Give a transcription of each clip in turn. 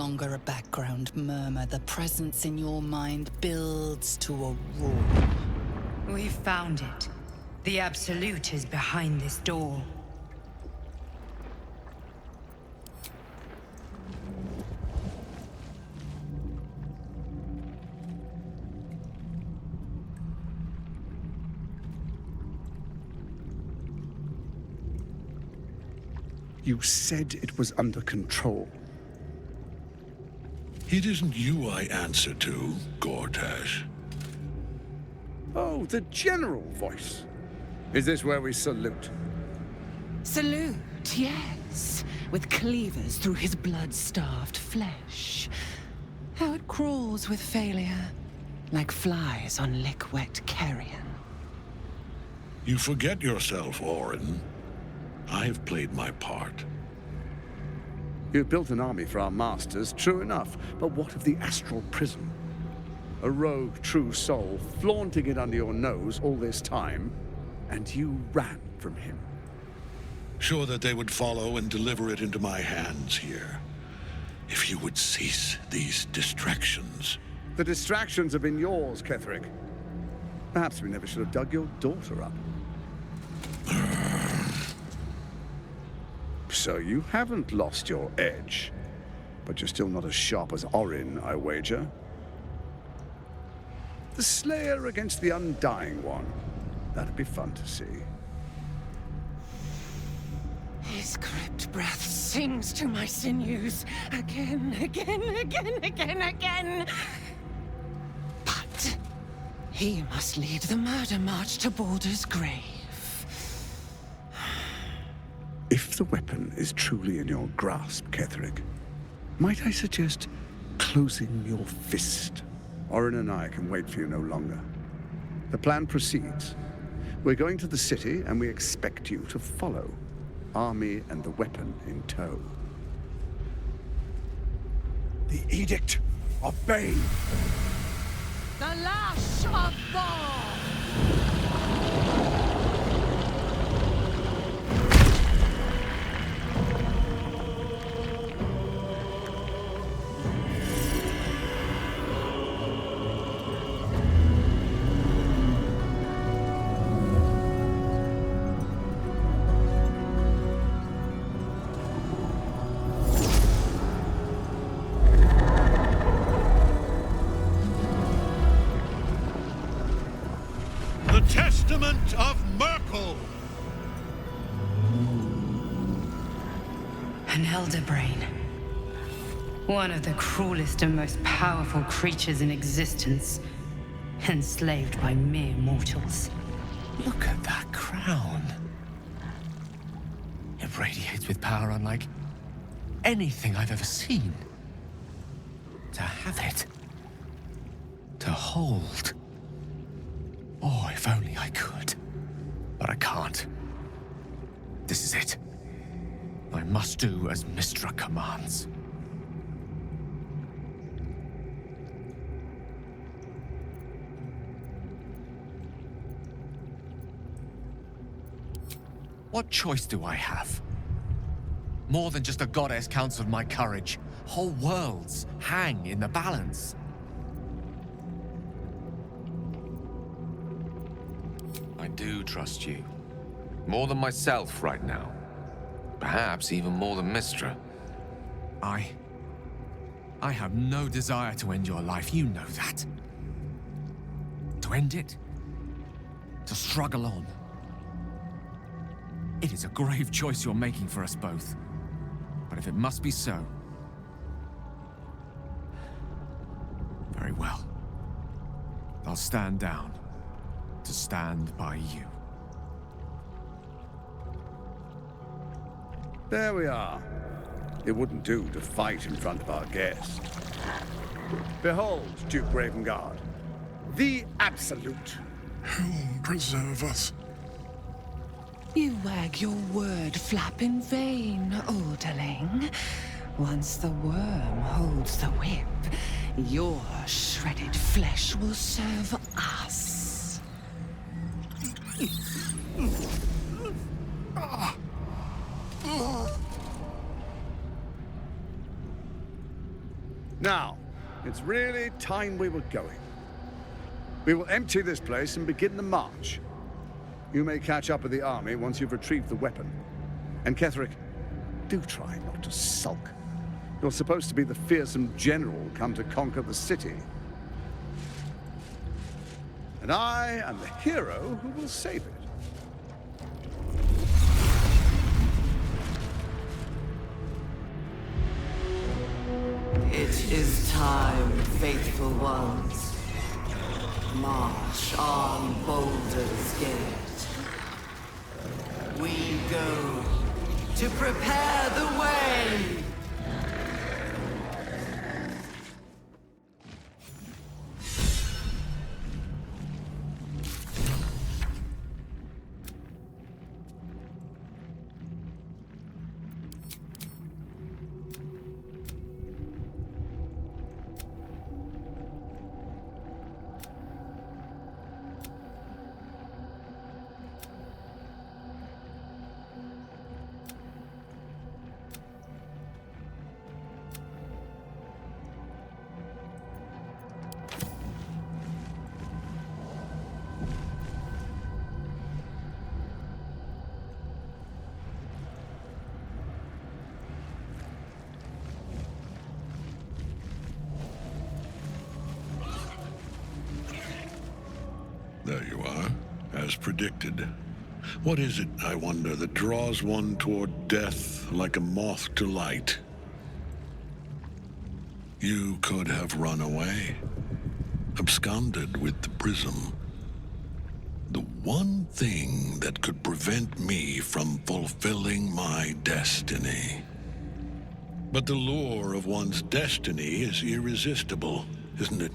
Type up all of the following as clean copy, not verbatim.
longer a background murmur. The presence in your mind builds to a roar. We found it. The Absolute is behind this door. You said it was under control. It isn't you I answer to, Gortash. Oh, the general voice. Is this where we salute? Salute, yes. With cleavers through his blood-starved flesh. How it crawls with failure, like flies on lick-wet carrion. You forget yourself, Orin. I've played my part. You built an army for our masters, true enough. But what of the astral prison? A rogue true soul flaunting it under your nose all this time, and you ran from him. Sure that they would follow and deliver it into my hands here. If you would cease these distractions. The distractions have been yours, Ketherick. Perhaps we never should have dug your daughter up. So you haven't lost your edge, but you're still not as sharp as Orin, I wager. The Slayer against the Undying One. That'd be fun to see. His crypt breath sings to my sinews. Again. But he must lead the murder march to Baldur's grave. If the weapon is truly in your grasp, Ketherick, might I suggest closing your fist? Orin and I can wait for you no longer. The plan proceeds. We're going to the city, and we expect you to follow. Army and the weapon in tow. The Edict of Bane! The Lash of Thor! Testament of Merkel! An elder brain. One of the cruelest and most powerful creatures in existence. Enslaved by mere mortals. Look at that crown. It radiates with power unlike anything I've ever seen. To have it. To hold. Oh, if only I could. But I can't. This is it. I must do as Mystra commands. What choice do I have? More than just a goddess counts of my courage. Whole worlds hang in the balance. I do trust you. More than myself right now. Perhaps even more than Mystra. I have no desire to end your life, you know that. To end it? To struggle on. It is a grave choice you're making for us both. But if it must be so... very well. I'll stand down. To stand by you. There we are. It wouldn't do to fight in front of our guest. Behold, Duke Ravengard, the Absolute. Whom preserve us? You wag your word flap in vain, Alderling. Once the worm holds the whip, your shredded flesh will serve us. Now, it's really time we were going. We will empty this place and begin the march. You may catch up with the army once you've retrieved the weapon. And Ketherick, do try not to sulk. You're supposed to be the fearsome general come to conquer the city. And I am the hero who will save it. It is time, faithful ones. March on Baldur's Gate. We go to prepare the way. There you are, as predicted. What is it, I wonder, that draws one toward death like a moth to light? You could have run away, absconded with the prism. The one thing that could prevent me from fulfilling my destiny. But the lure of one's destiny is irresistible, isn't it?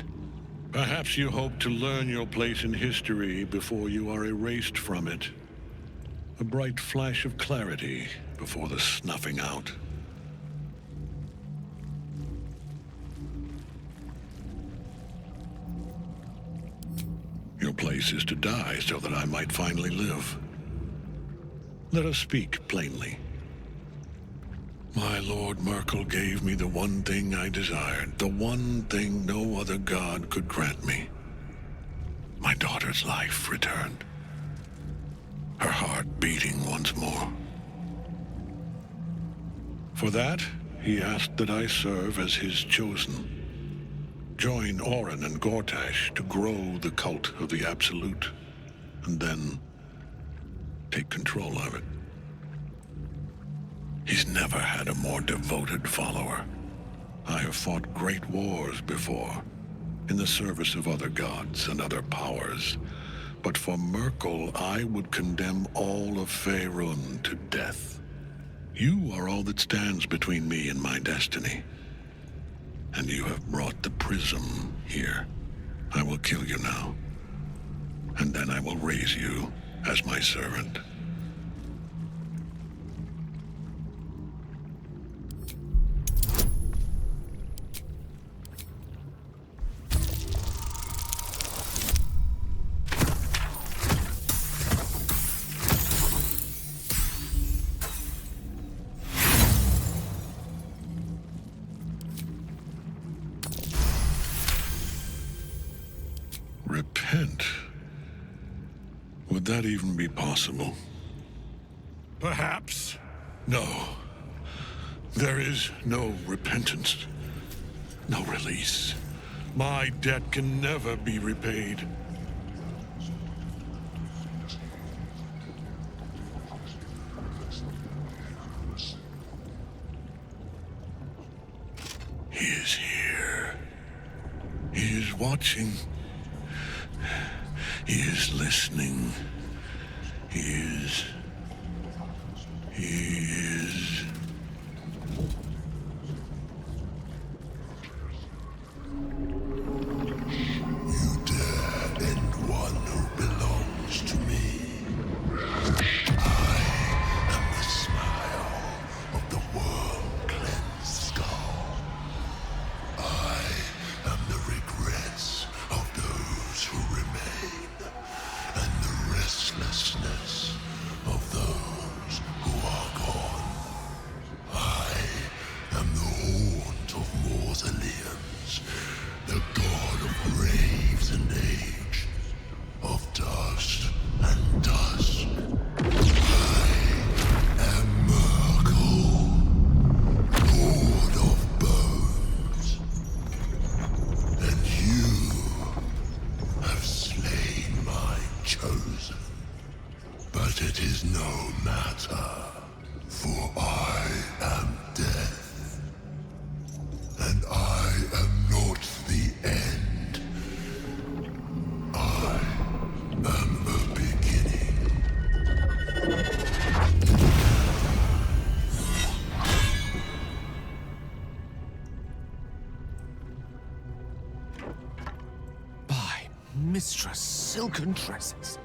Perhaps you hope to learn your place in history before you are erased from it. A bright flash of clarity before the snuffing out. Your place is to die so that I might finally live. Let us speak plainly. My Lord Merkel gave me the one thing I desired, the one thing no other god could grant me. My daughter's life returned. Her heart beating once more. For that, he asked that I serve as his chosen. Join Orin and Gortash to grow the cult of the Absolute, and then take control of it. He's never had a more devoted follower. I have fought great wars before, in the service of other gods and other powers. But for Merkel, I would condemn all of Faerun to death. You are all that stands between me and my destiny. And you have brought the prism here. I will kill you now. And then I will raise you as my servant. Repent? Would that even be possible? Perhaps. No. There is no repentance. No release. My debt can never be repaid. He is here. He is watching. He is listening. He is... You dare end one who belongs to me. I am the smile of the world-cleansed skull. I am the regrets of those who remain, and the restlessness of It is no matter, for I am death, and I am not the end. I am a beginning. By Mistress Silken Tresses.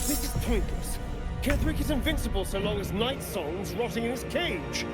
This is pointless. Ketherick is invincible so long as Night Song's rotting in his cage.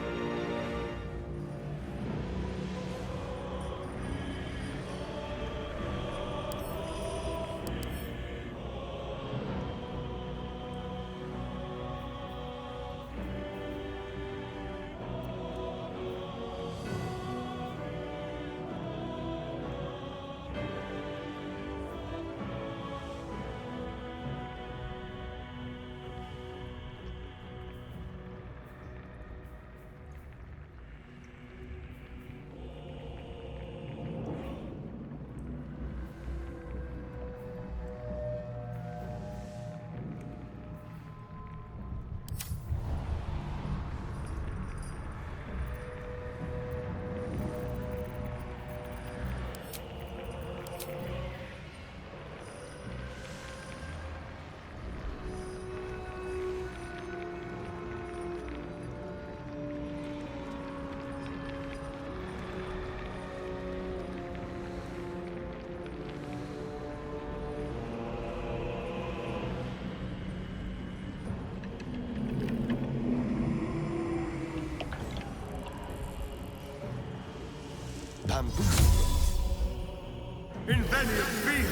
Invenium Fiend!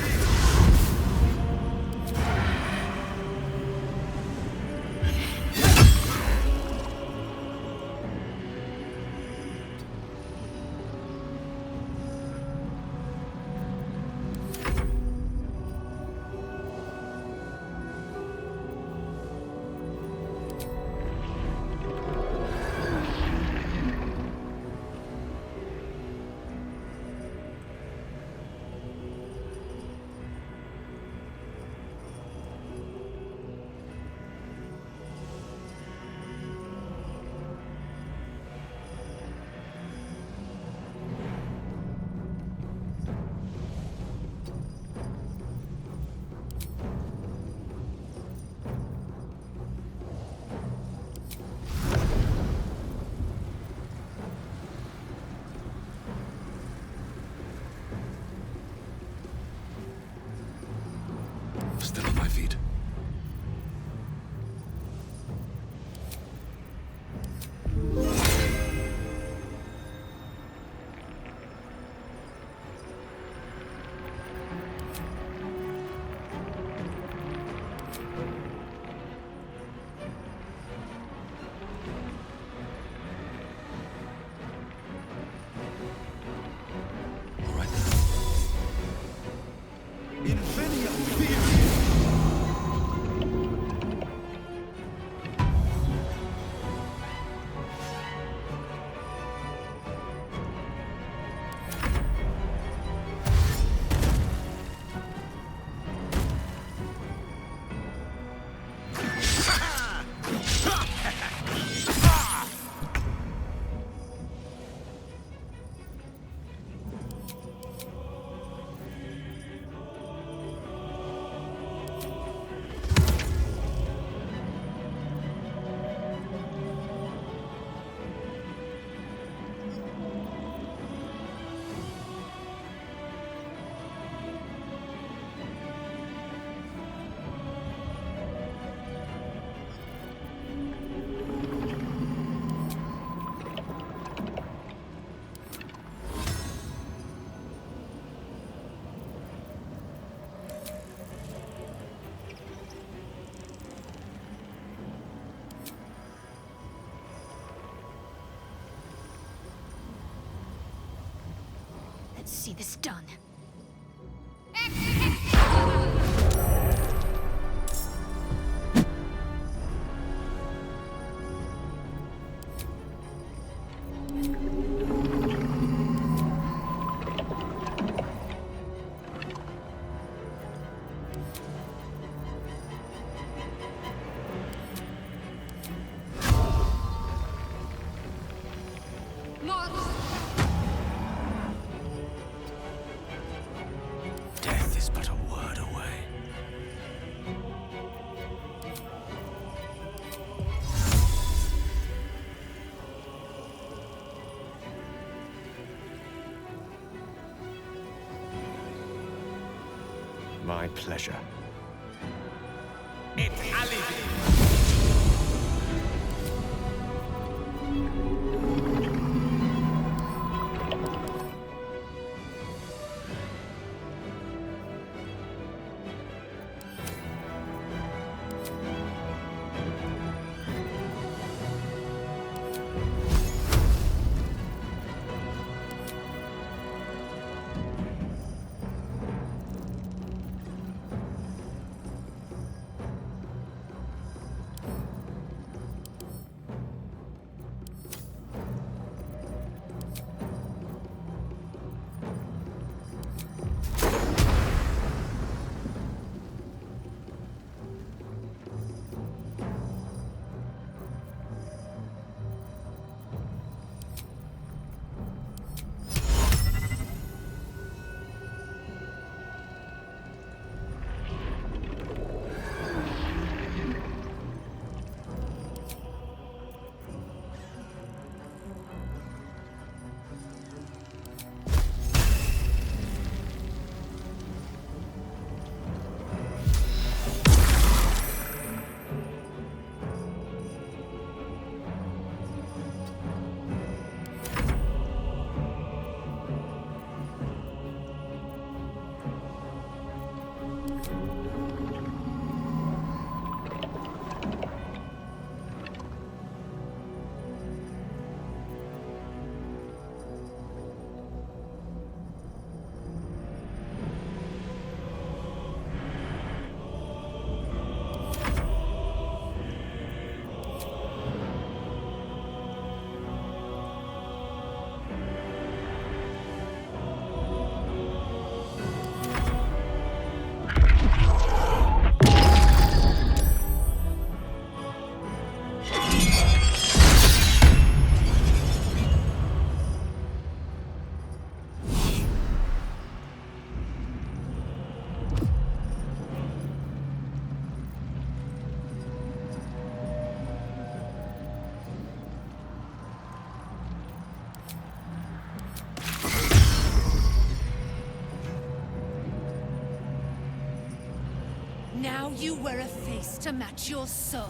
Still on my feet. All right. Invenium Fiend! Let's see this done. my pleasure. Now you wear a face to match your soul.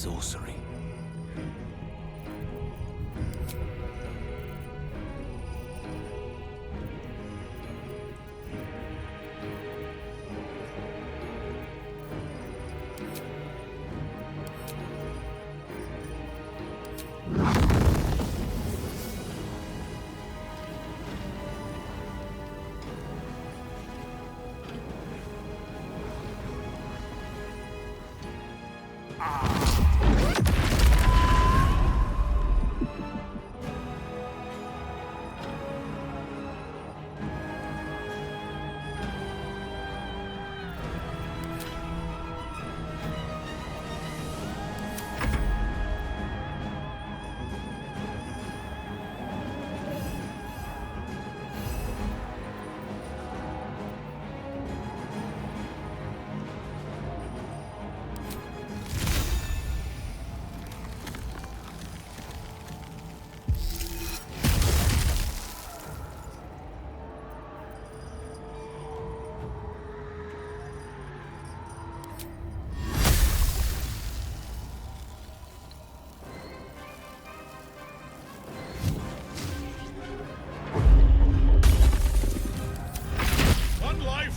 sorcery.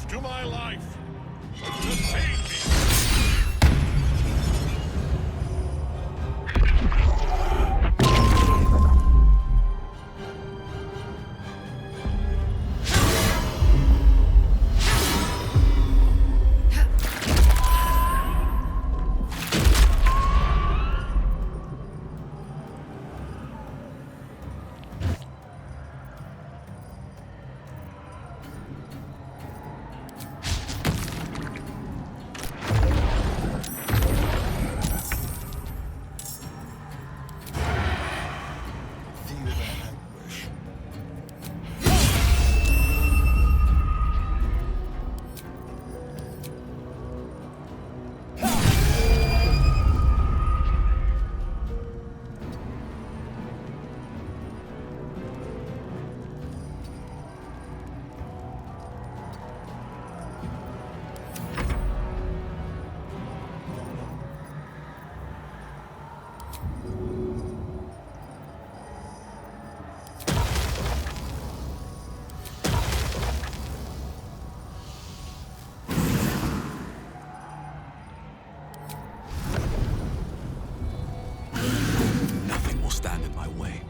To my life. Sustain me. Nothing will stand in my way.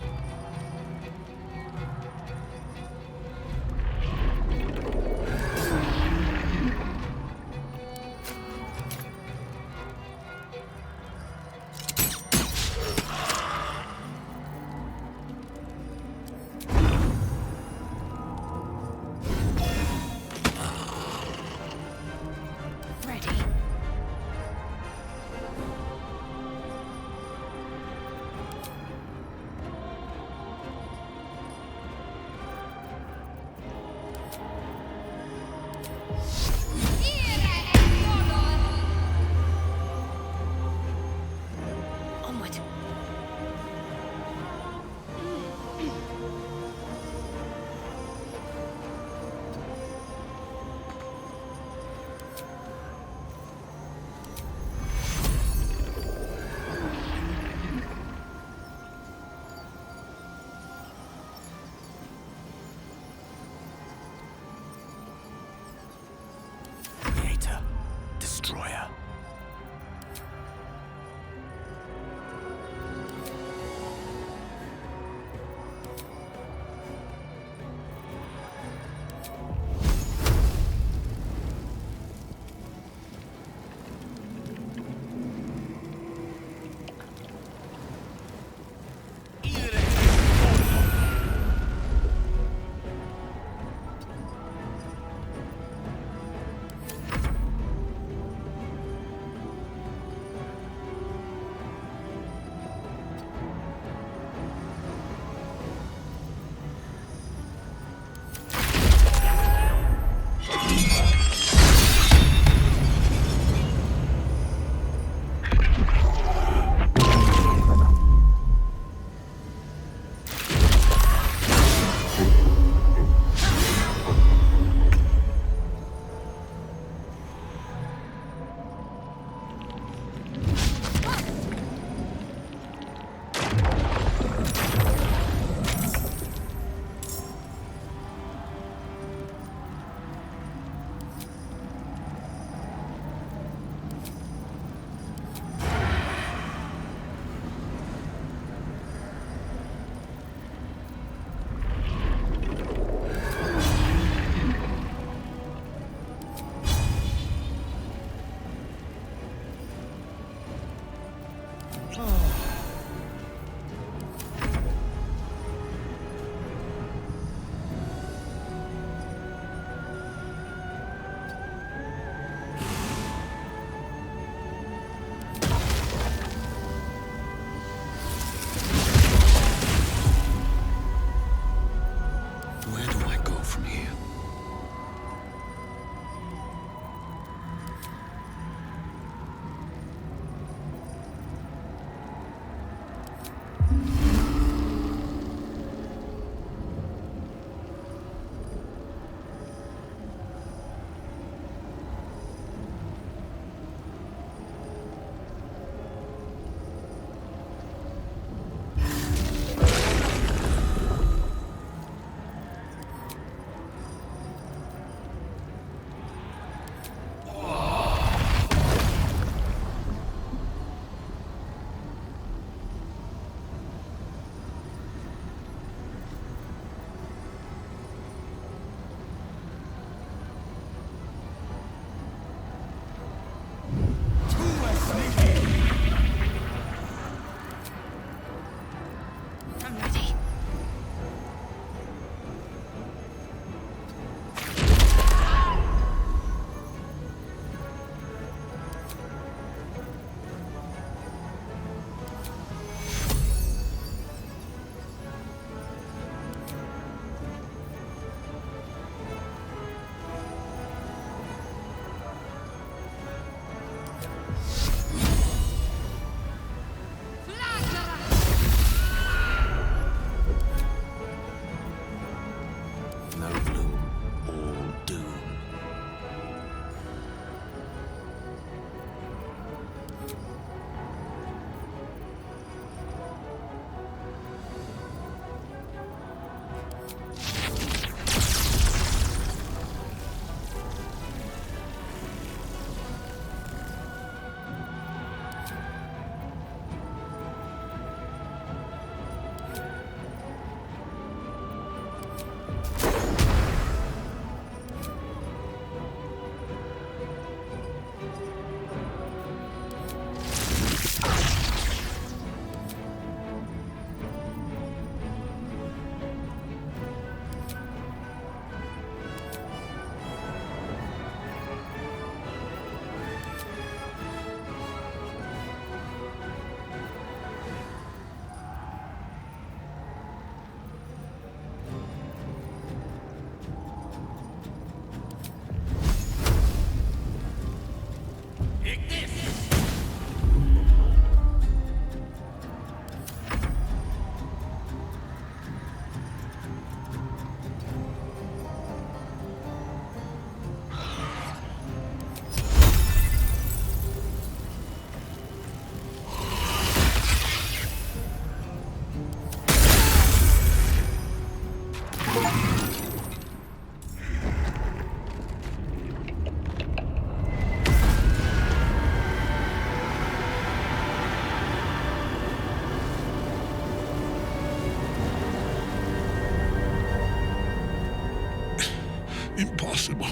Impossible.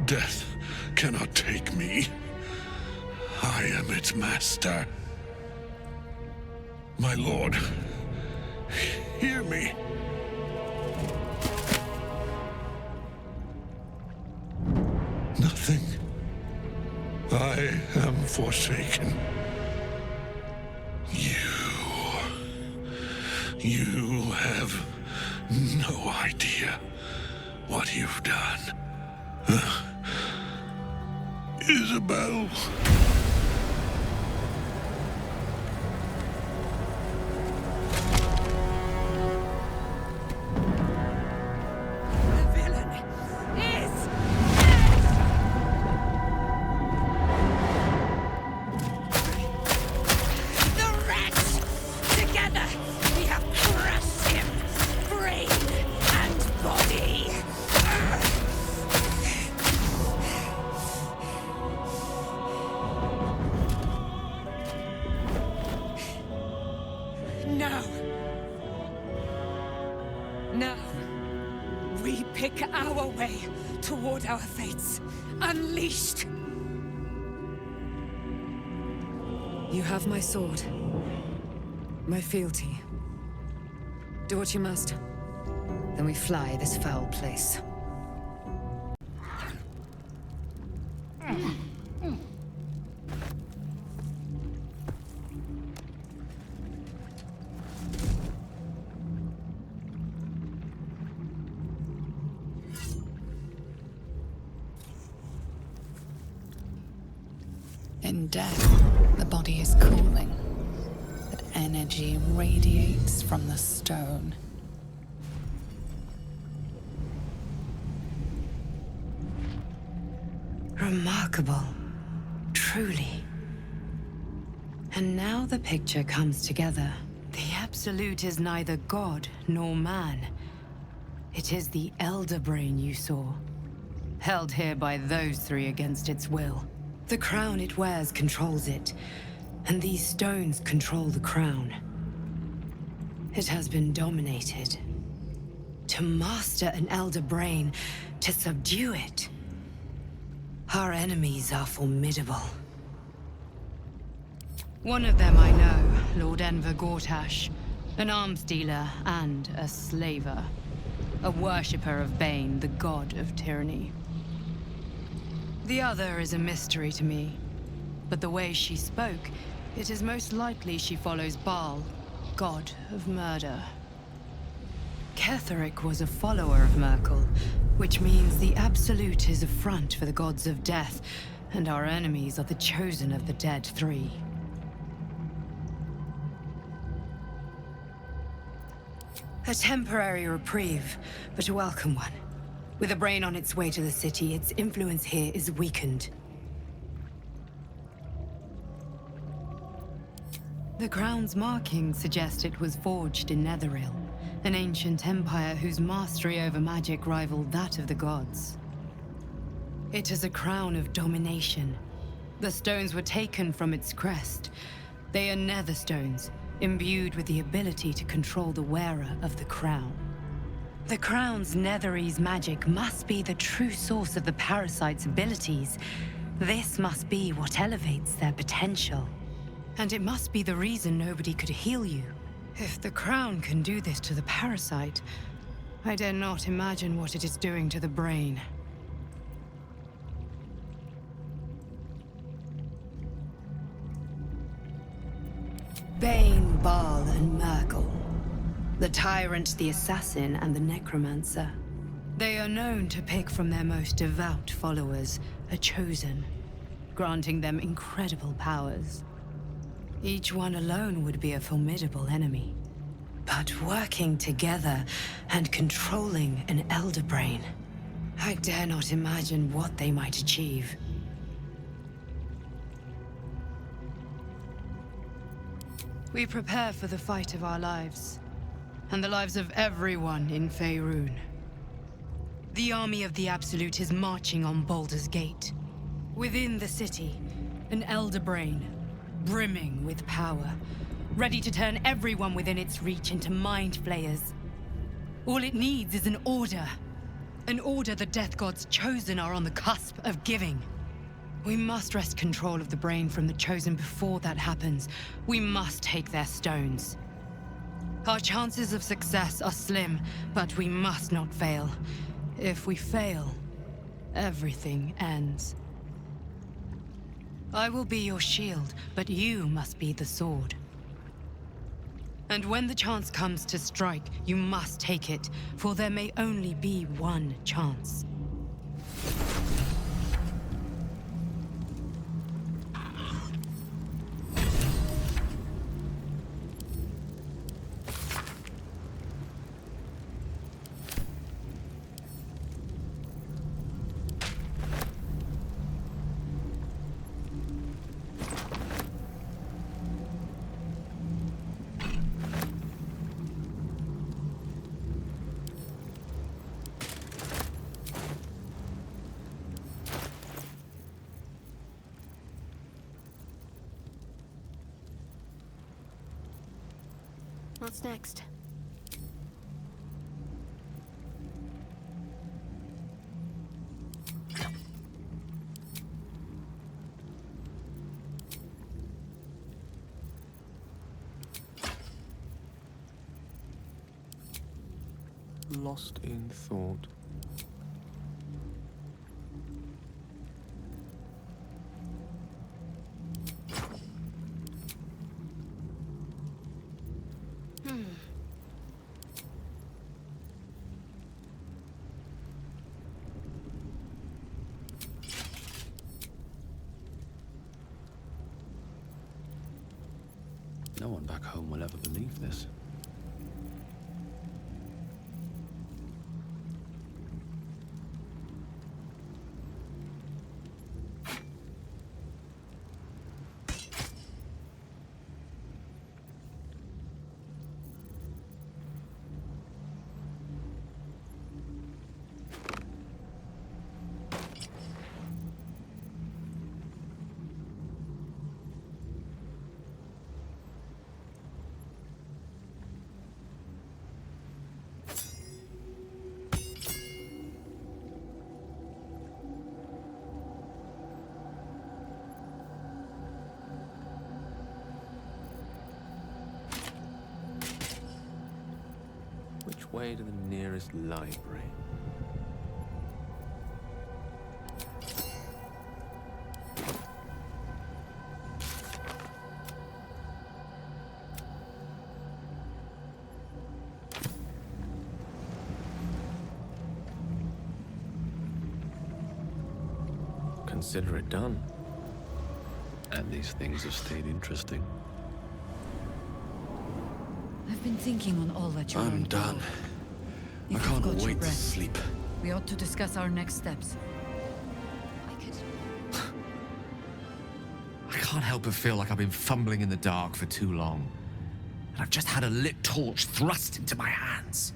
Death cannot take me. I am its master. My lord, hear me. Nothing. I am forsaken. You have no idea what you've done. Isabel. The villain is the wretch! Together, we have crushed him, brain and body. Now, we pick our way toward our fates, unleashed. You have my sword, my fealty. Do what you must. Then we fly this foul place. In death, the body is cooling, but energy radiates from the stone. Remarkable. Truly. And now the picture comes together. The Absolute is neither god nor man. It is the Elder Brain you saw, held here by those three against its will. The crown it wears controls it, and these stones control the crown. It has been dominated. To master an Elder Brain, to subdue it. Our enemies are formidable. One of them I know, Lord Enver Gortash, an arms dealer and a slaver. A worshipper of Bane, the god of tyranny. The other is a mystery to me, but the way she spoke, it is most likely she follows Baal, god of murder. Ketheric was a follower of Merkel, which means the Absolute is a front for the gods of death, and our enemies are the chosen of the Dead Three. A temporary reprieve, but a welcome one. With a brain on its way to the city, its influence here is weakened. The crown's markings suggest it was forged in Netheril, an ancient empire whose mastery over magic rivaled that of the gods. It is a crown of domination. The stones were taken from its crest. They are nether stones, imbued with the ability to control the wearer of the crown. The crown's Netherese magic must be the true source of the parasite's abilities. This must be what elevates their potential. And it must be the reason nobody could heal you. If the crown can do this to the parasite, I dare not imagine what it is doing to the brain. Bane, Baal, and Merkel. The tyrant, the assassin, and the necromancer. They are known to pick from their most devout followers, a chosen, granting them incredible powers. Each one alone would be a formidable enemy. But working together and controlling an Elder Brain, I dare not imagine what they might achieve. We prepare for the fight of our lives, and the lives of everyone in Faerun. The army of the Absolute is marching on Baldur's Gate. Within the city, an Elder Brain, brimming with power, ready to turn everyone within its reach into mind flayers. All it needs is an order the Death God's chosen are on the cusp of giving. We must wrest control of the brain from the chosen before that happens. We must take their stones. Our chances of success are slim, but we must not fail. If we fail, everything ends. I will be your shield, but you must be the sword. And when the chance comes to strike, you must take it, for there may only be one chance. What's next? Lost in thought. No one back home will ever believe this. Which way to the nearest library? Consider it done. And these things have stayed interesting. I've been thinking on all that you I'm learned done. below. I If can't you've got your wait to breath, sleep. we ought to discuss our next steps. I can't help but feel like I've been fumbling in the dark for too long. And I've just had a lit torch thrust into my hands.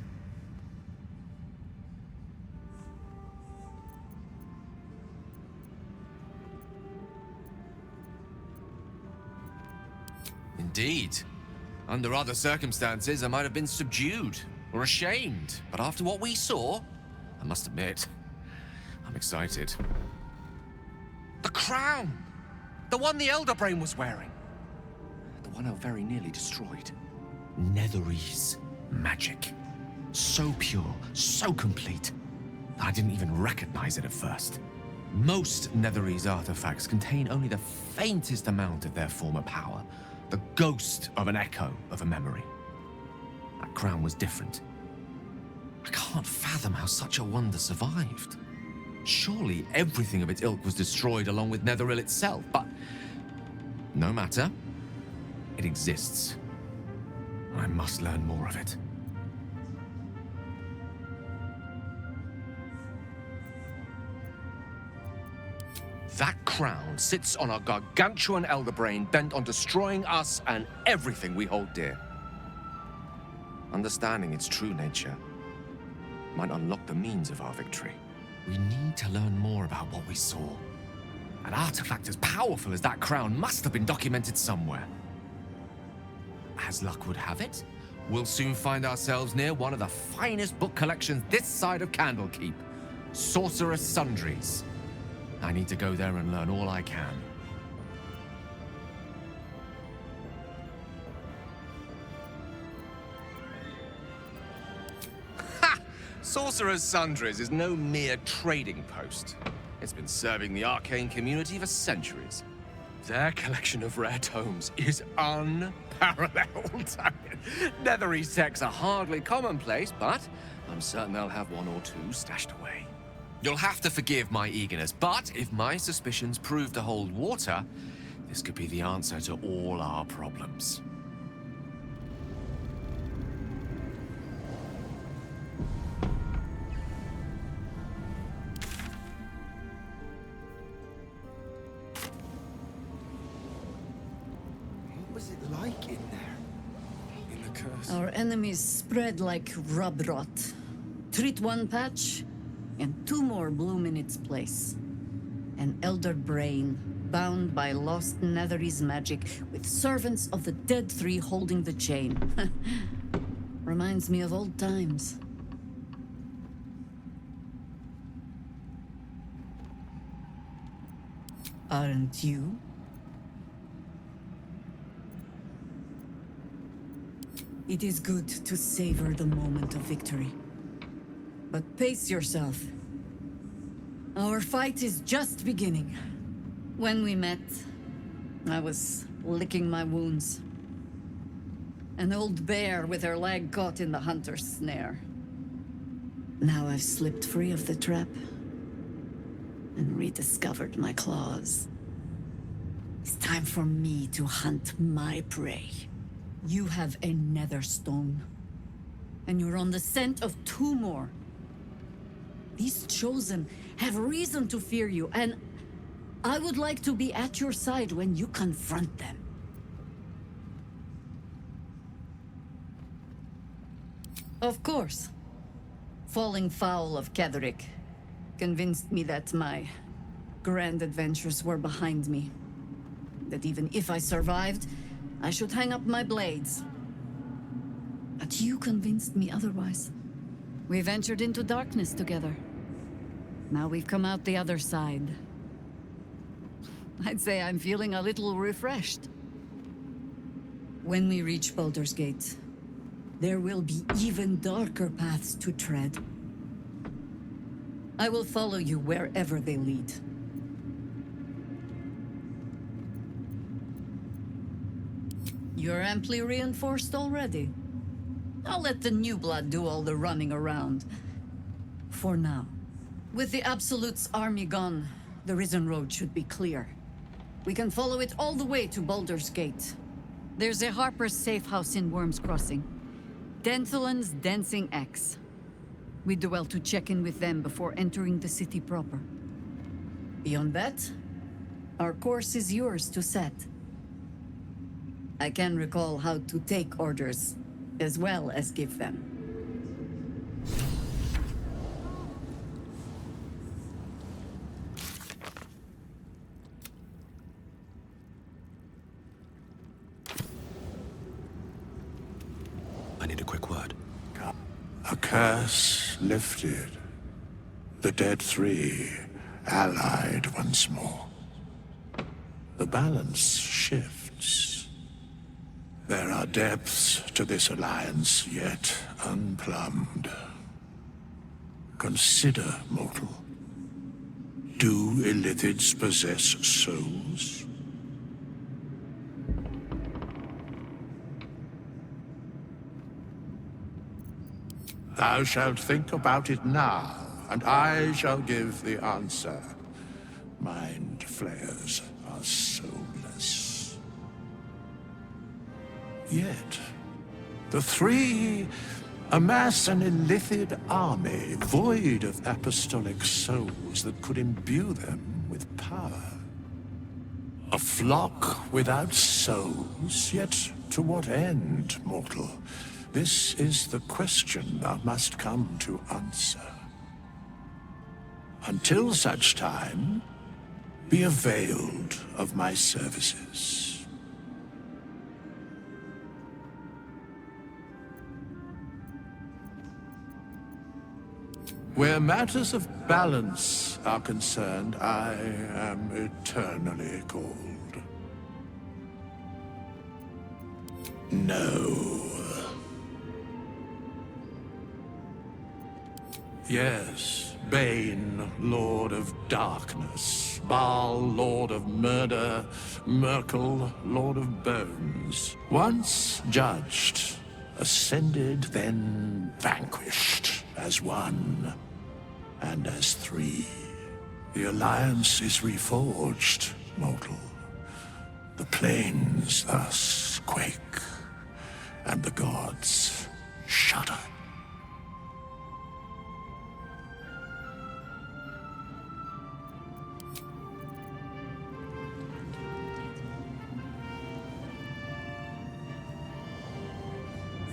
Indeed. Under other circumstances, I might have been subdued or ashamed. But after what we saw, I must admit, I'm excited. The crown! The one the Elder Brain was wearing. The one I very nearly destroyed. Netherese magic. So pure, so complete, that I didn't even recognize it at first. Most Netherese artifacts contain only the faintest amount of their former power. The ghost of an echo of a memory. That crown was different. I can't fathom how such a wonder survived. Surely everything of its ilk was destroyed along with Netheril itself, but no matter. It exists. I must learn more of it. That crown sits on a gargantuan elder brain bent on destroying us and everything we hold dear. Understanding its true nature might unlock the means of our victory. We need to learn more about what we saw. An artifact as powerful as that crown must have been documented somewhere. As luck would have it, we'll soon find ourselves near one of the finest book collections this side of Candlekeep, Sorcerer's Sundries. I need to go there and learn all I can. Ha! Sorcerer's Sundries is no mere trading post. It's been serving the arcane community for centuries. Their collection of rare tomes is unparalleled. Netherese texts are hardly commonplace, but I'm certain they'll have one or two stashed away. You'll have to forgive my eagerness, but if my suspicions prove to hold water, this could be the answer to all our problems. What was it like in there? In the curse? Our enemies spread like rub rot. Treat one patch, and two more bloom in its place. An elder brain, bound by lost Netherese magic, with servants of the dead three holding the chain. Reminds me of old times. Aren't you? It is good to savor the moment of victory. But pace yourself. Our fight is just beginning. When we met, I was licking my wounds. An old bear with her leg caught in the hunter's snare. Now I've slipped free of the trap and rediscovered my claws. It's time for me to hunt my prey. You have a nether stone. And you're on the scent of 2 more. These chosen have reason to fear you, and I would like to be at your side when you confront them. Of course. Falling foul of Ketheric convinced me that my grand adventures were behind me. That even if I survived, I should hang up my blades. But you convinced me otherwise. We ventured into darkness together. Now we've come out the other side. I'd say I'm feeling a little refreshed. When we reach Baldur's Gate, there will be even darker paths to tread. I will follow you wherever they lead. You're amply reinforced already. I'll let the new blood do all the running around. For now. With the Absolute's army gone, the Risen Road should be clear. We can follow it all the way to Baldur's Gate. There's a Harper's safe house in Worm's Crossing. Denthalen's Dancing Axe. We do well to check in with them before entering the city proper. Beyond that, our course is yours to set. I can recall how to take orders, as well as give them. I need a quick word. A curse lifted. The dead 3 allied once more. The balance shifts. There are depths to this alliance yet unplumbed. Consider, mortal. Do Illithids possess souls? Thou shalt think about it now, and I shall give the answer. Mind flayers are soulless. Yet, the 3 amass an Illithid army void of apostolic souls that could imbue them with power. A flock without souls, yet to what end, mortal? This is the question thou must come to answer. Until such time, be availed of my services. Where matters of balance are concerned, I am eternally cold. No. Yes, Bane, Lord of Darkness, Baal, Lord of Murder, Merkel, Lord of Bones. Once judged, ascended, then vanquished as 1 and as 3. The Alliance is reforged, mortal. The plains thus quake, and the gods shudder.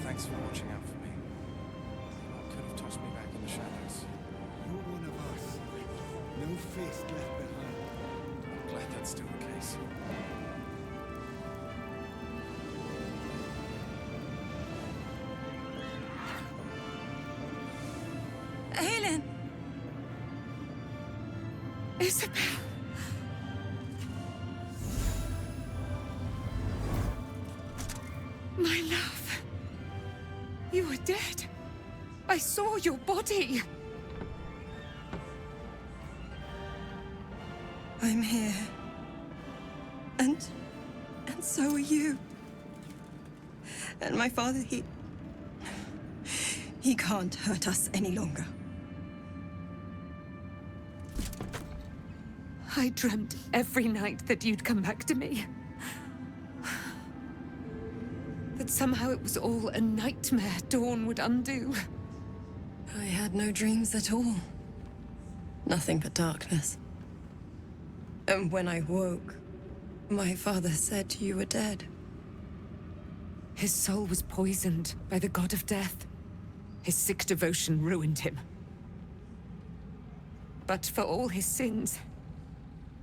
Thanks for watching out for me. Could have tossed me back in the shadows. You're one of us. No fist left behind. I'm glad that's still the case. Helen! Isabel! My love. You were dead. I saw your body. I'm here. And so are you. And my father, he can't hurt us any longer. I dreamt every night that you'd come back to me. that somehow it was all a nightmare Dawn would undo. I had no dreams at all. Nothing but darkness. And when I woke, my father said you were dead. His soul was poisoned by the god of death. His sick devotion ruined him. But for all his sins,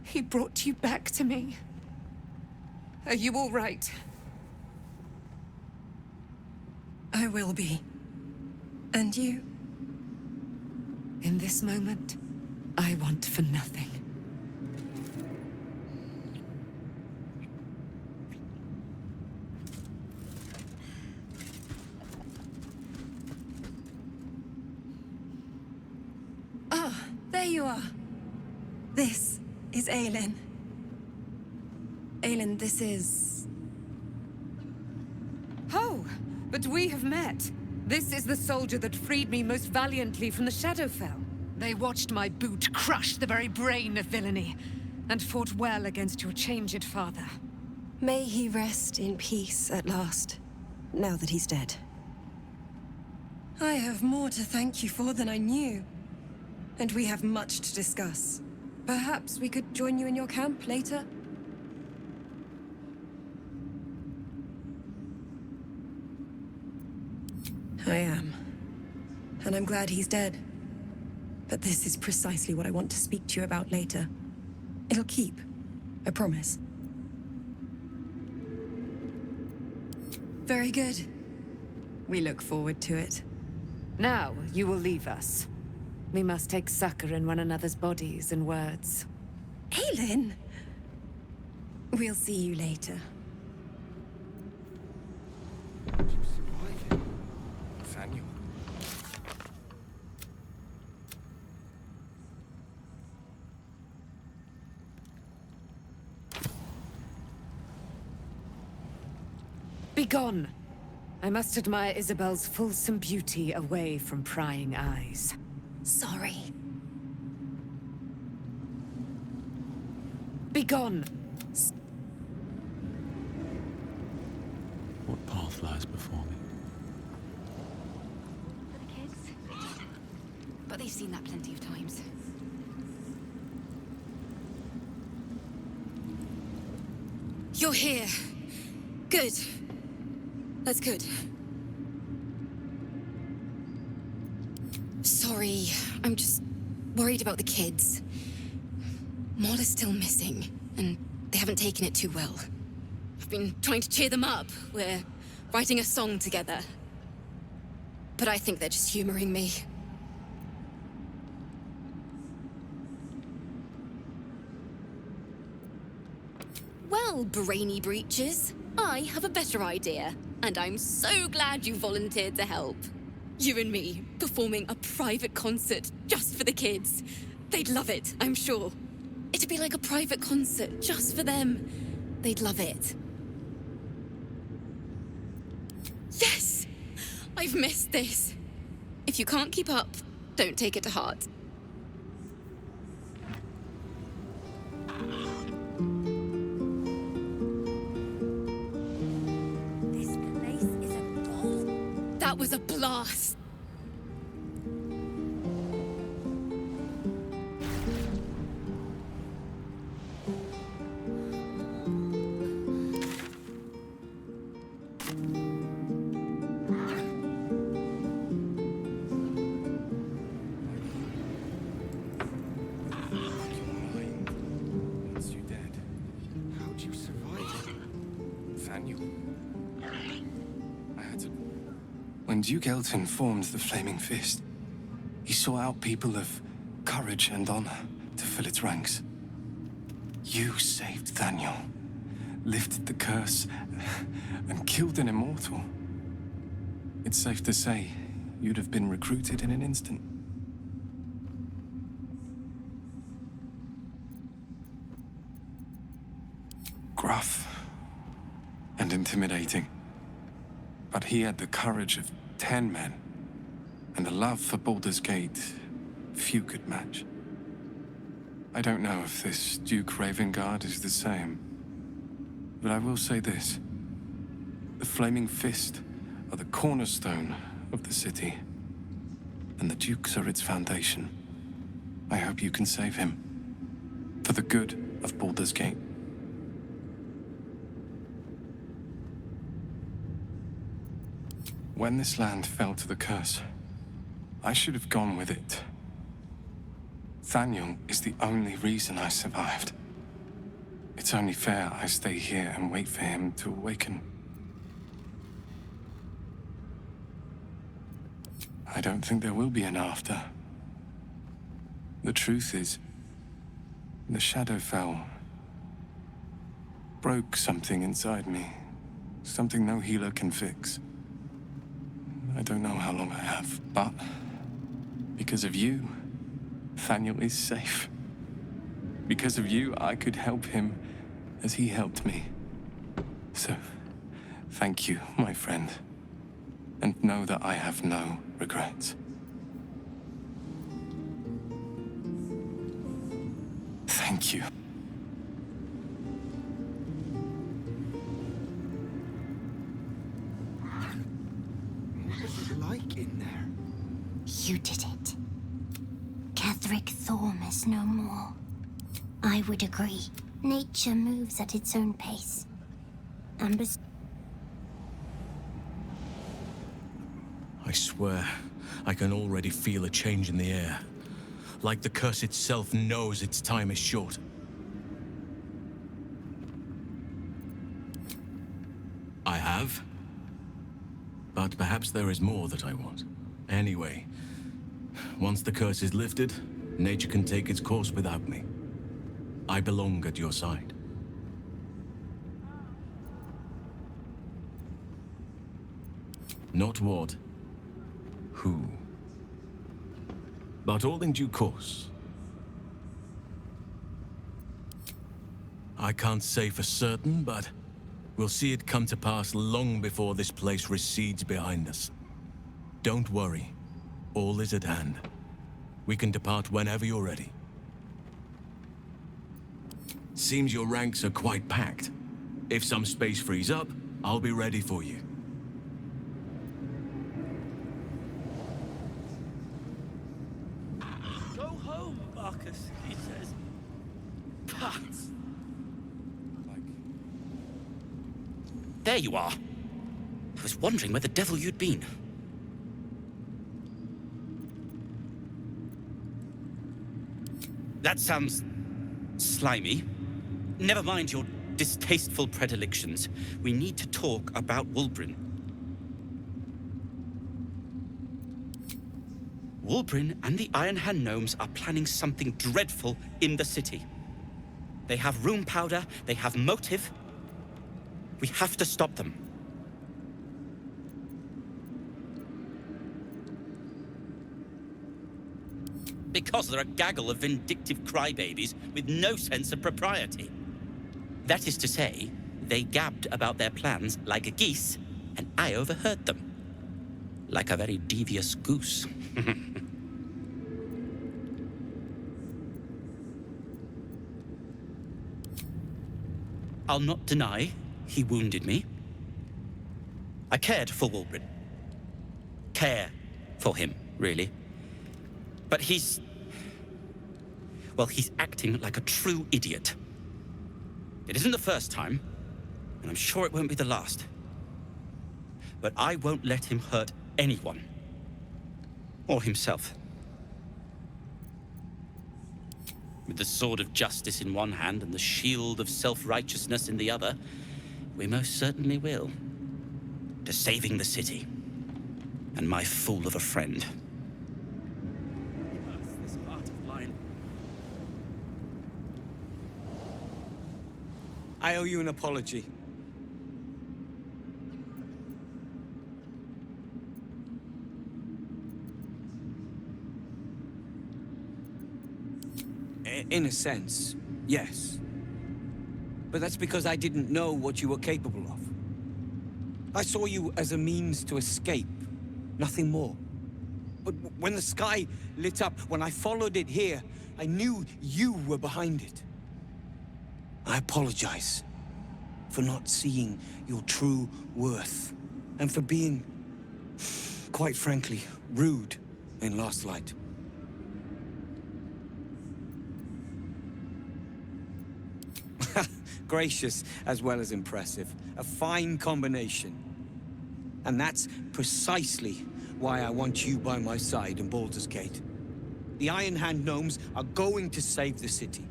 he brought you back to me. Are you all right? I will be. And you? In this moment, I want for nothing. Ah, there you are. This is Aelin. Aelin, this is... Oh, but we have met. This is the soldier that freed me most valiantly from the Shadowfell. They watched my boot crush the very brain of villainy, and fought well against your changed father. May he rest in peace at last, now that he's dead. I have more to thank you for than I knew. And we have much to discuss. Perhaps we could join you in your camp later? I am. And I'm glad he's dead. But this is precisely what I want to speak to you about later. It'll keep. I promise. Very good. We look forward to it. Now, you will leave us. We must take succor in one another's bodies and words. Aelin! We'll see you later. Nathaniel. Begone! I must admire Isabel's fulsome beauty away from prying eyes. Sorry. Begone! What path lies before me? For the kids. But they've seen that plenty of times. You're here. Good. That's good. Sorry, I'm just worried about the kids. Maul is still missing, and they haven't taken it too well. I've been trying to cheer them up. We're writing a song together. But I think they're just humoring me. Well, brainy breaches, I have a better idea. And I'm so glad you volunteered to help. You and me, performing a private concert just for the kids. They'd love it, I'm sure. It'd be like a private concert just for them. They'd love it. Yes! I've missed this. If you can't keep up, don't take it to heart. This place is a ball. That was a blast. When Duke Elton formed the Flaming Fist, he sought out people of courage and honor to fill its ranks. You saved Daniel, lifted the curse, and killed an immortal. It's safe to say you'd have been recruited in an instant. Gruff and intimidating. But he had the courage of 10 men, and a love for Baldur's Gate few could match. I don't know if this Duke Ravengard is the same, but I will say this. The Flaming Fist are the cornerstone of the city, and the Dukes are its foundation. I hope you can save him, for the good of Baldur's Gate. When this land fell to the curse, I should have gone with it. Thaniel is the only reason I survived. It's only fair I stay here and wait for him to awaken. I don't think there will be an after. The truth is, the Shadowfell broke something inside me. Something no healer can fix. I don't know how long I have, but because of you, Thaniel is safe. Because of you, I could help him as he helped me. So, thank you, my friend. And know that I have no regrets. Thank you. What was it like in there? You did it. Ketheric Thorm is no more. I would agree. Nature moves at its own pace. And I swear, I can already feel a change in the air. Like the curse itself knows its time is short. I have. But perhaps there is more that I want. Anyway, once the curse is lifted, nature can take its course without me. I belong at your side. Not what, who. But all in due course. I can't say for certain, but we'll see it come to pass long before this place recedes behind us. Don't worry. All is at hand. We can depart whenever you're ready. Seems your ranks are quite packed. If some space frees up, I'll be ready for you. Go home, Marcus, he says. But... There you are. I was wondering where the devil you'd been. That sounds... slimy. Never mind your distasteful predilections. We need to talk about Wulbren. Wulbren and the Iron Hand Gnomes are planning something dreadful in the city. They have rune powder, they have motive. We have to stop them. Because they're a gaggle of vindictive crybabies with no sense of propriety. That is to say, they gabbed about their plans like geese, and I overheard them. Like a very devious goose. I'll not deny he wounded me. I cared for Wulbren. Care for him, really. But he's... well, he's acting like a true idiot. It isn't the first time, and I'm sure it won't be the last. But I won't let him hurt anyone. Or himself. With the sword of justice in one hand and the shield of self-righteousness in the other, we most certainly will. To saving the city. And my fool of a friend. This part of mine. I owe you an apology. In a sense, yes. But that's because I didn't know what you were capable of. I saw you as a means to escape, nothing more. But when the sky lit up, when I followed it here, I knew you were behind it. I apologize. for not seeing your true worth, and for being, quite frankly, rude in Last Light. Gracious as well as impressive. A fine combination. And that's precisely why I want you by my side in Baldur's Gate. The Iron Hand gnomes are going to save the city.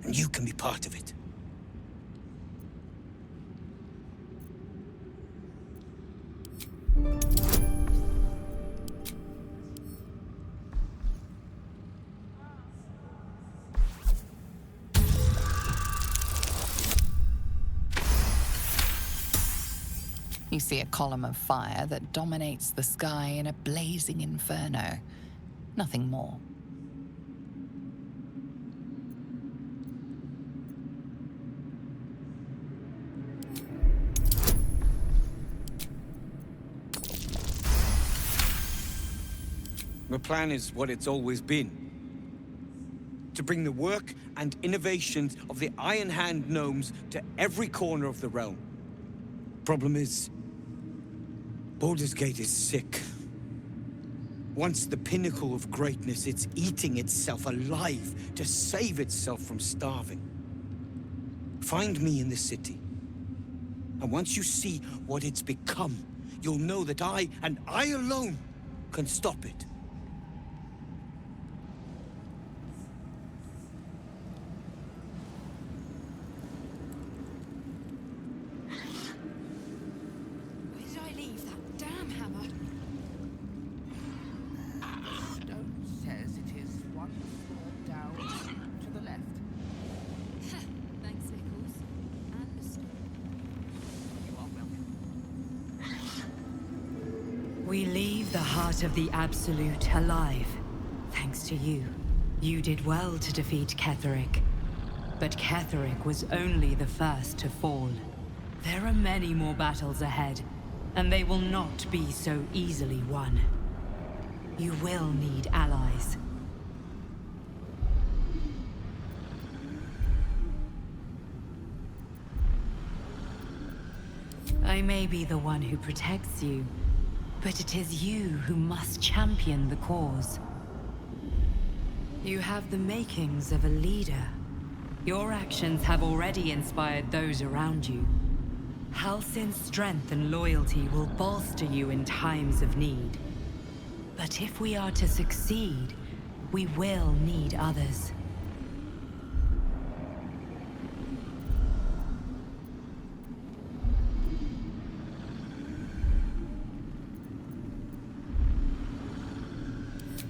And you can be part of it. You see a column of fire that dominates the sky in a blazing inferno. Nothing more. The plan is what it's always been. To bring the work and innovations of the Iron Hand gnomes to every corner of the realm. Problem is, Baldur's Gate is sick. Once the pinnacle of greatness, it's eating itself alive to save itself from starving. Find me in the city. And once you see what it's become, you'll know that I, and I alone, can stop it. We leave the heart of the Absolute alive, thanks to you. You did well to defeat Ketheric. But Ketheric was only the first to fall. There are many more battles ahead, and they will not be so easily won. You will need allies. I may be the one who protects you, but it is you who must champion the cause. You have the makings of a leader. Your actions have already inspired those around you. Halsin's strength and loyalty will bolster you in times of need. But if we are to succeed, we will need others.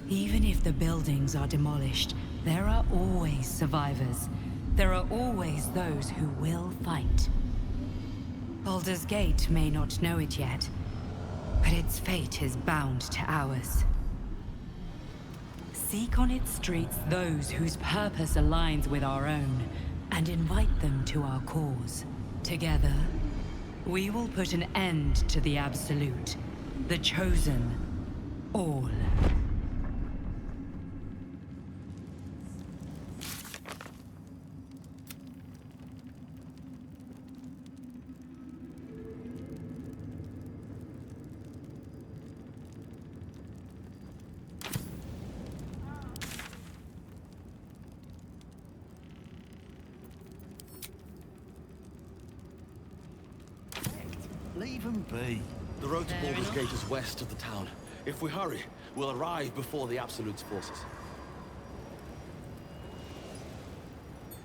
Even if the buildings are demolished, there are always survivors. There are always those who will fight. Baldur's Gate may not know it yet, but its fate is bound to ours. Seek on its streets those whose purpose aligns with our own, and invite them to our cause. Together, we will put an end to the Absolute, the Chosen, all. Leave them be. The road to Baldur's Gate is west of the town. If we hurry, we'll arrive before the Absolute's forces.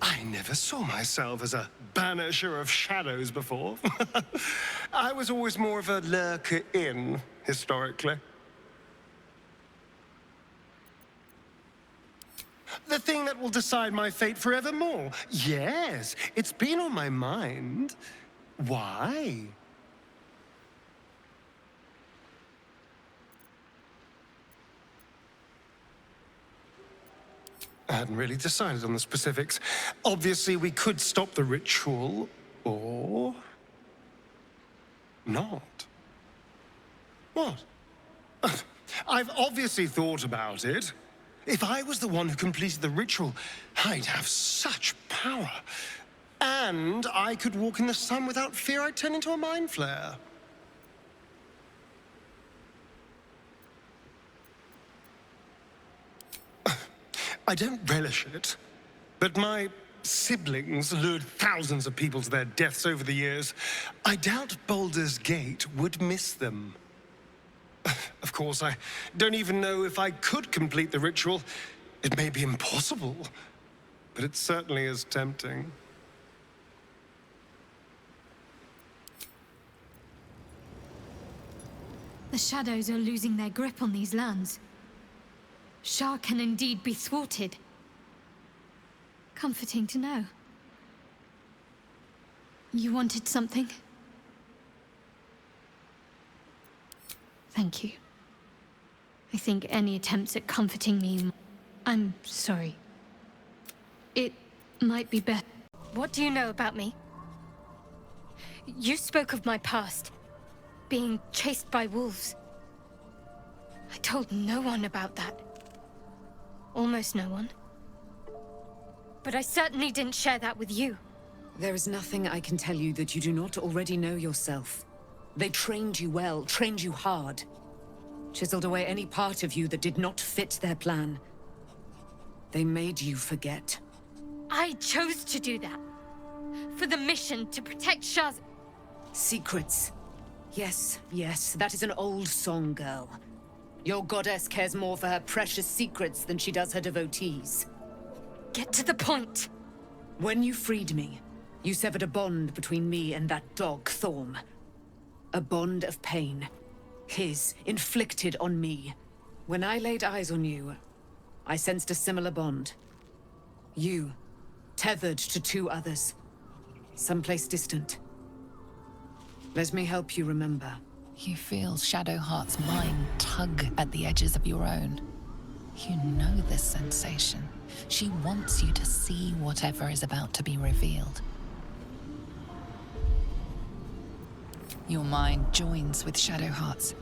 I never saw myself as a banisher of shadows before. I was always more of a lurker-in, historically. The thing that will decide my fate forevermore. Yes, it's been on my mind. Why? I hadn't really decided on the specifics. Obviously, we could stop the ritual, or not. What? I've obviously thought about it. If I was the one who completed the ritual, I'd have such power. And And I could walk in the sun without fear I'd turn into a mind flare. I don't relish it, but my siblings lured thousands of people to their deaths over the years. I doubt Baldur's Gate would miss them. Of course, I don't even know if I could complete the ritual. It may be impossible, but it certainly is tempting. The shadows are losing their grip on these lands. Shah can indeed be thwarted. Comforting to know. You wanted something? Thank you. I think any attempts at comforting me... I'm sorry. It might be better. What do you know about me? You spoke of my past. Being chased by wolves. I told no one about that. Almost no one. But I certainly didn't share that with you. There is nothing I can tell you that you do not already know yourself. They trained you well, trained you hard. Chiseled away any part of you that did not fit their plan. They made you forget. I chose to do that. For the mission to protect Shah's... Secrets. Yes, yes, that is an old song, girl. Your goddess cares more for her precious secrets than she does her devotees. Get to the point. When you freed me, you severed a bond between me and that dog, Thorm. A bond of pain. His, inflicted on me. When I laid eyes on you, I sensed a similar bond. You, tethered to two others. Someplace distant. Let me help you remember. You feel Shadowheart's mind tug at the edges of your own. You know this sensation. She wants you to see whatever is about to be revealed. Your mind joins with Shadowheart's.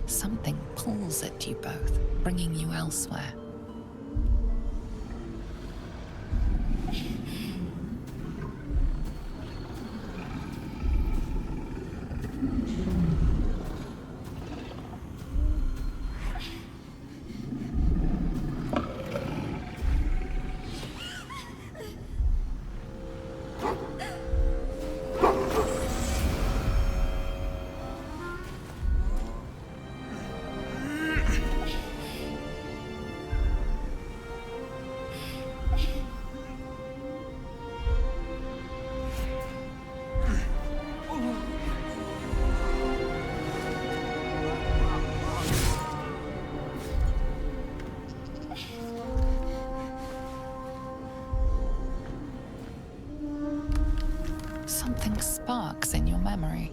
Something pulls at you both, bringing you elsewhere. Something sparks in your memory.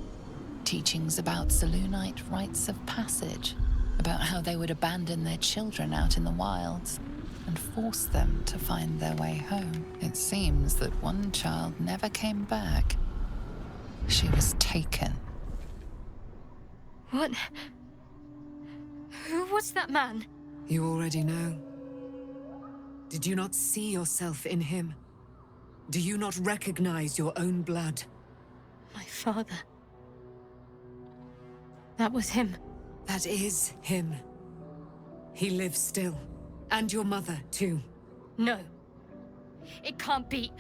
Teachings about Selûnite rites of passage, about how they would abandon their children out in the wilds and force them to find their way home. It seems that one child never came back. She was taken. What? Who was that man? You already know. Did you not see yourself in him? Do you not recognize your own blood? My father. That was him. That is him. He lives still. And your mother, too. No. It can't be.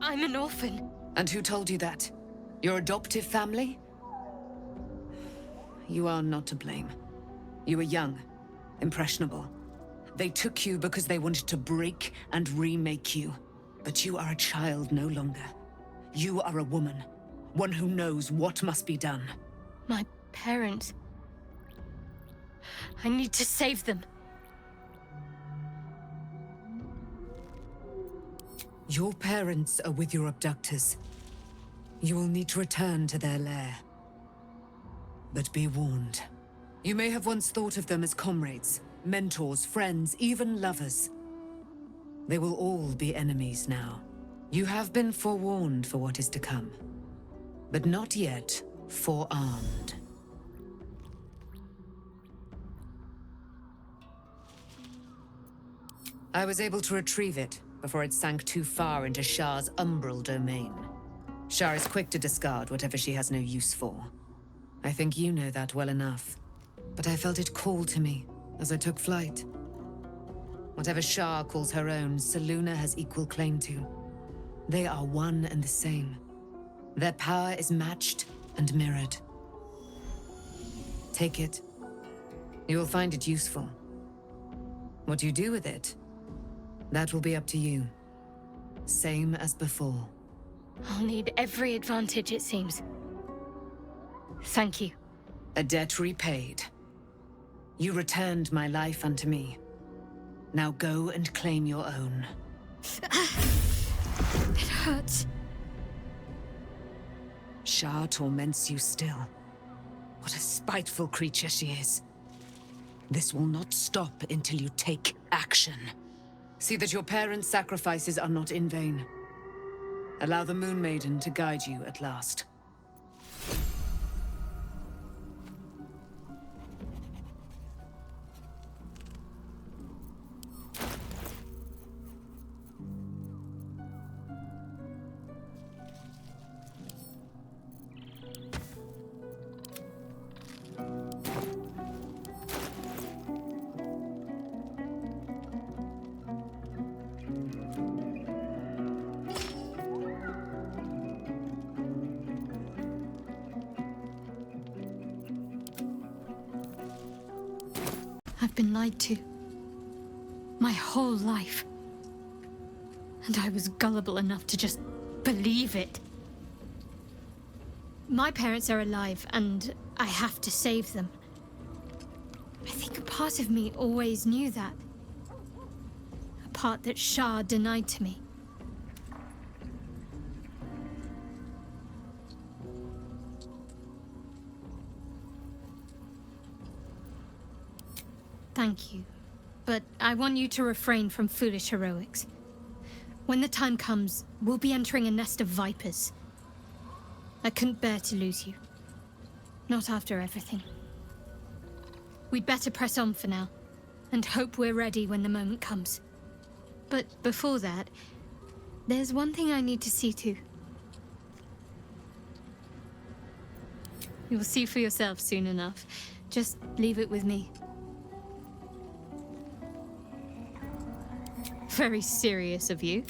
I'm an orphan. And who told you that? Your adoptive family? You are not to blame. You were young, impressionable. They took you because they wanted to break and remake you. But you are a child no longer. You are a woman. One who knows what must be done. My parents. I need to save them. Your parents are with your abductors. You will need to return to their lair. But be warned. You may have once thought of them as comrades, mentors, friends, even lovers. They will all be enemies now. You have been forewarned for what is to come, but not yet forearmed. I was able to retrieve it, before it sank too far into Shah's umbral domain. Shah is quick to discard whatever she has no use for. I think you know that well enough. But I felt it call to me as I took flight. Whatever Shah calls her own, Selûne has equal claim to. They are one and the same. Their power is matched and mirrored. Take it. You will find it useful. What you do with it, that will be up to you. Same as before. I'll need every advantage, it seems. Thank you. A debt repaid. You returned my life unto me. Now go and claim your own. It hurts. Shah torments you still. What a spiteful creature she is. This will not stop until you take action. See that your parents' sacrifices are not in vain. Allow the Moon Maiden to guide you at last. I've been lied to. My whole life. And I was gullible enough to just believe it. My parents are alive, and I have to save them. I think a part of me always knew that. A part that Shah denied to me. Thank you, but I want you to refrain from foolish heroics. When the time comes, we'll be entering a nest of vipers. I couldn't bear to lose you. Not after everything. We'd better press on for now, and hope we're ready when the moment comes. But before that, there's one thing I need to see to. You'll see for yourself soon enough. Just leave it with me. Very serious of you.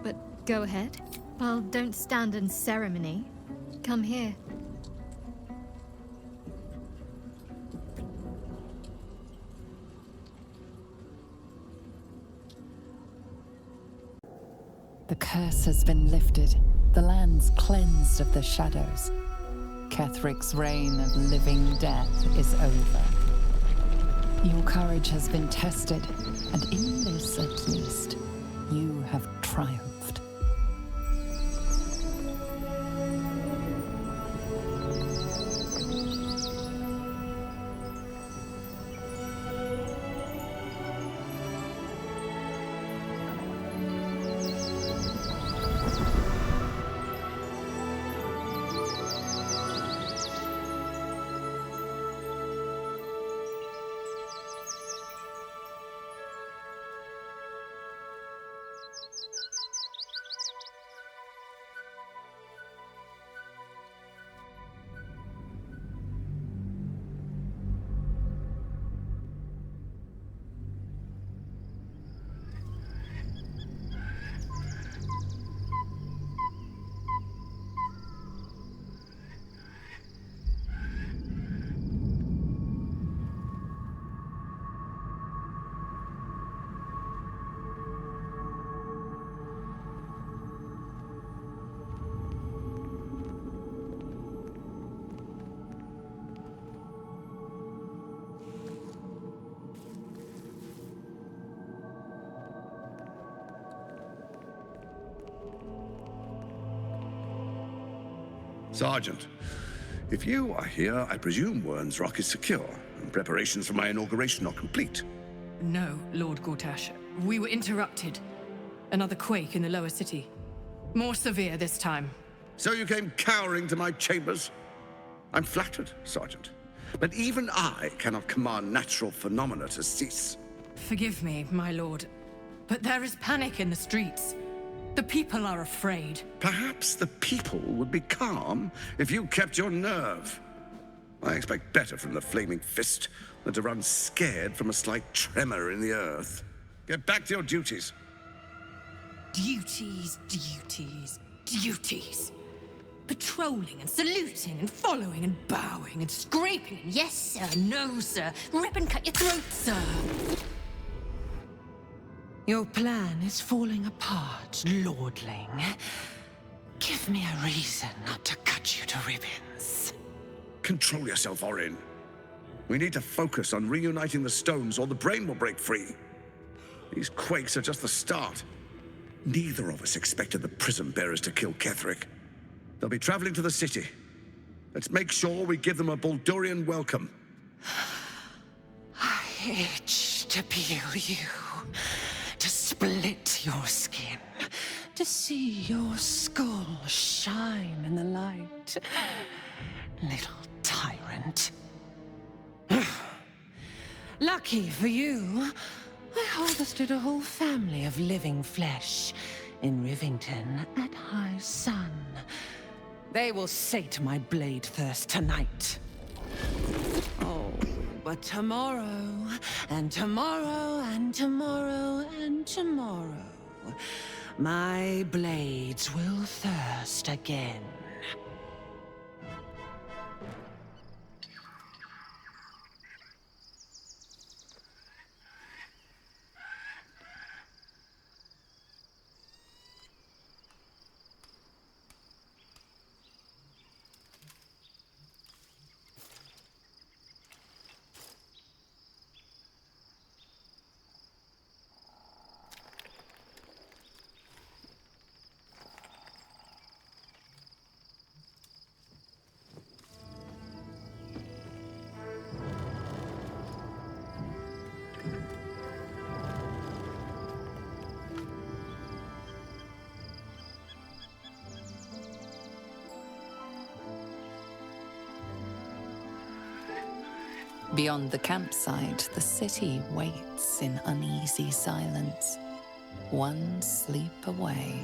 But go ahead. Well, don't stand in ceremony. Come here. The curse has been lifted. The land's cleansed of the shadows. Kethric's reign of living death is over. Your courage has been tested, and in this at least, you have triumphed. Sergeant, if you are here, I presume Wern's Rock is secure, and preparations for my inauguration are complete. No, Lord Gortash. We were interrupted. Another quake in the lower city. More severe this time. So you came cowering to my chambers? I'm flattered, Sergeant. But even I cannot command natural phenomena to cease. Forgive me, my lord. But there is panic in the streets. The people are afraid. Perhaps the people would be calm if you kept your nerve. I expect better from the Flaming Fist than to run scared from a slight tremor in the earth. Get back to your duties. Duties, duties, duties. Patrolling and saluting and following and bowing and scraping and yes sir, no sir, rip and cut your throat, sir. Your plan is falling apart, lordling. Give me a reason not to cut you to ribbons. Control yourself, Orin. We need to focus on reuniting the stones or the brain will break free. These quakes are just the start. Neither of us expected the prism bearers to kill Ketheric. They'll be traveling to the city. Let's make sure we give them a Baldurian welcome. I itch to peel you, to split your skin, to see your skull shine in the light. Little tyrant. Lucky for you, I harvested a whole family of living flesh in Rivington at high sun. They will sate my blade thirst tonight. Oh, but tomorrow, and tomorrow, and tomorrow, and tomorrow, my blades will thirst again. Beyond the campsite, the city waits in uneasy silence, one sleep away.